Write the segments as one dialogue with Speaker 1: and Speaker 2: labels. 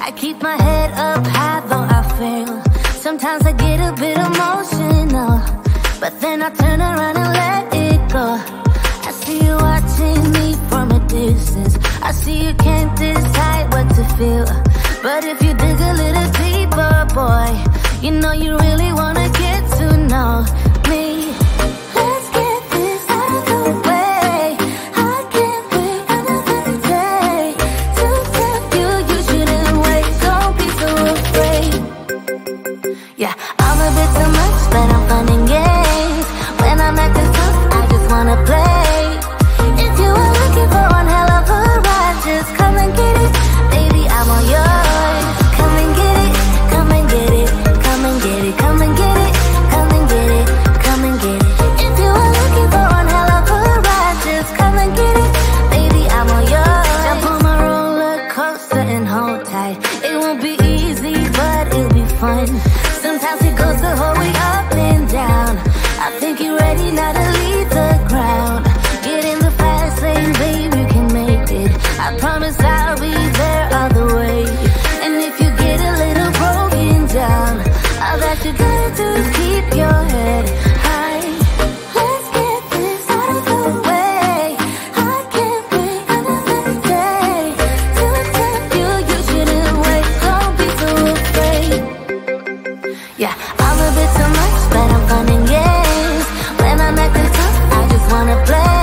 Speaker 1: I keep my head up high though I fail. Sometimes I get a bit emotional, but then I turn around and let it go. I see you watching me from a distance. I see you can't decide what to feel, but if you dig a little deeper, boy, you know you really wanna get to know me. Let's get this out of the way. I can't wait another day to tell you you shouldn't wait. Don't be so afraid. Yeah, I'm a bit too much, but I'm fun and games. When I'm acting tough, I just wanna play. If you are looking for one hell of a ride, just come and get it. Baby, I'm all yours. Come and get it, come and get it, come and get it, come and get it, come and get it, come and get it. If you are looking for one hell of a ride, just come and get it. Baby, I'm all yours. Jump on my roller coaster and hold tight. It won't be easy, but it'll be fun. Sometimes it goes the whole way up and down. I think you're ready now to leave the ground. Get in the fast lane, babe, you can make it. I promise I'll be there all the way. And if you get a little broken down, all that you gotta do is keep your head high. Let's get this out of the way. I can't wait another day to tell you you shouldn't wait. Don't be so afraid. Yeah, I'm a bit too much, but I'm fun and games. When I'm acting tough, I just wanna play.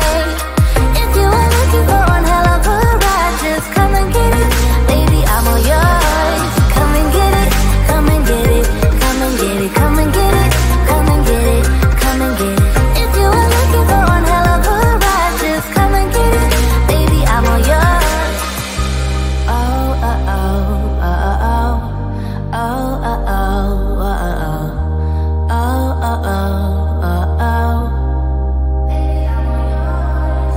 Speaker 1: If you are looking for one hell of a ride, just come and get it. Baby, I'm all yours. Come and get it, come and get it, come and get it, come and get it, come and get it, come and get it. If you are looking for one hell of a ride, just come and get it. Baby, I'm all yours. Oh, oh, oh, oh, oh, oh, oh, oh, oh, oh. Oh, oh, oh, oh, oh. Baby, I'm all yours.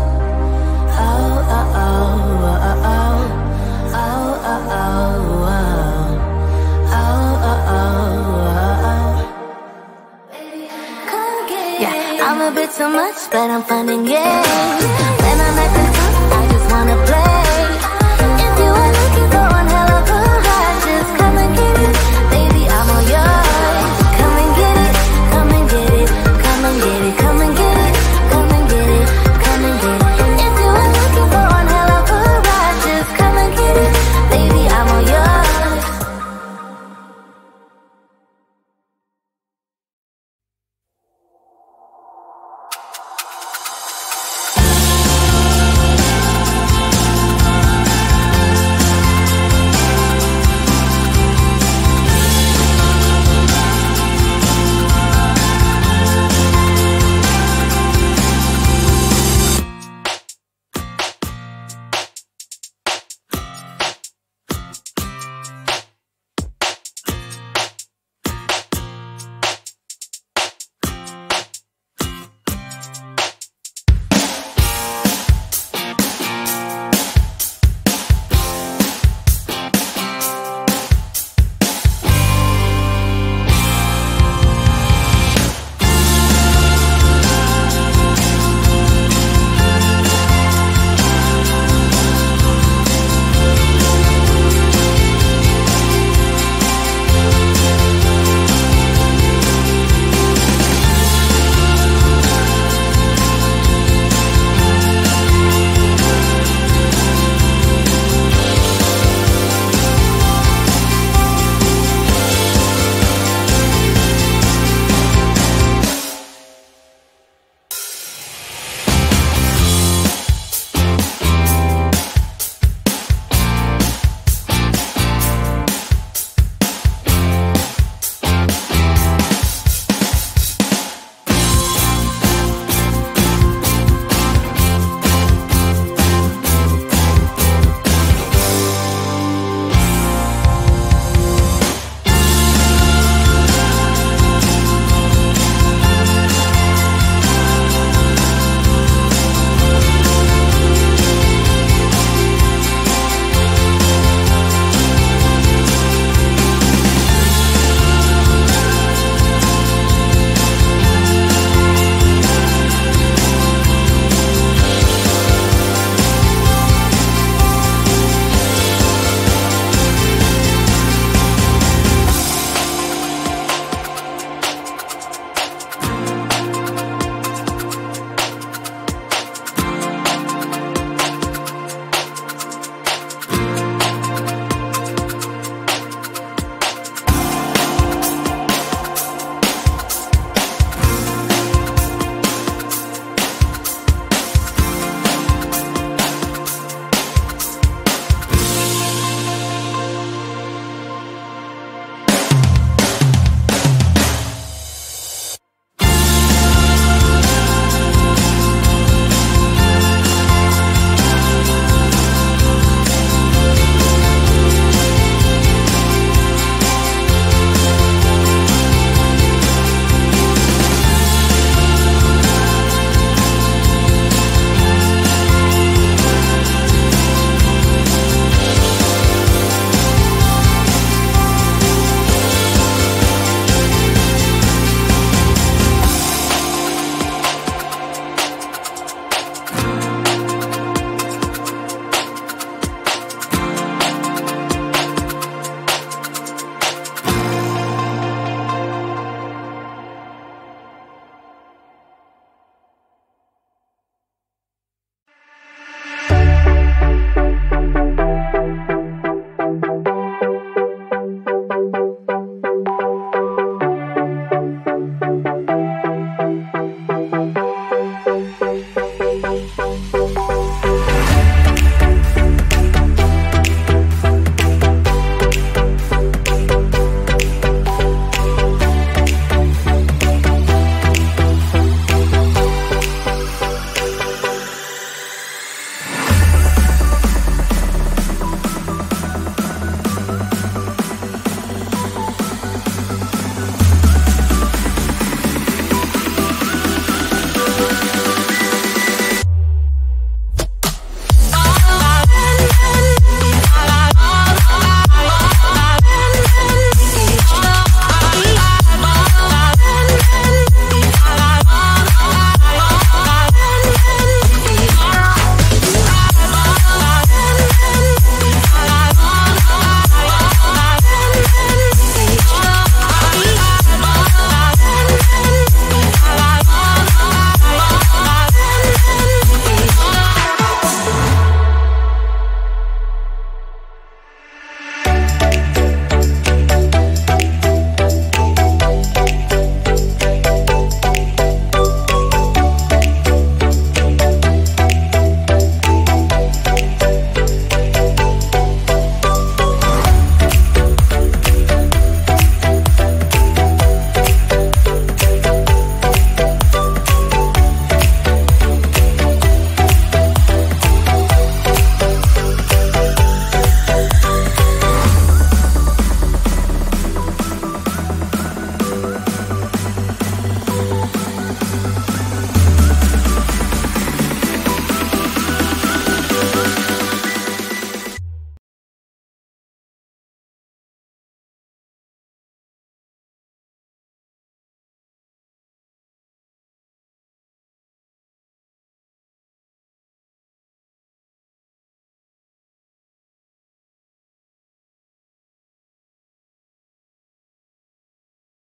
Speaker 1: Oh, oh, oh, oh, oh. Oh, oh, oh, oh. Oh, oh, oh, oh. Baby, come get it. Yeah, I'm a bit too much, but I'm fun and games.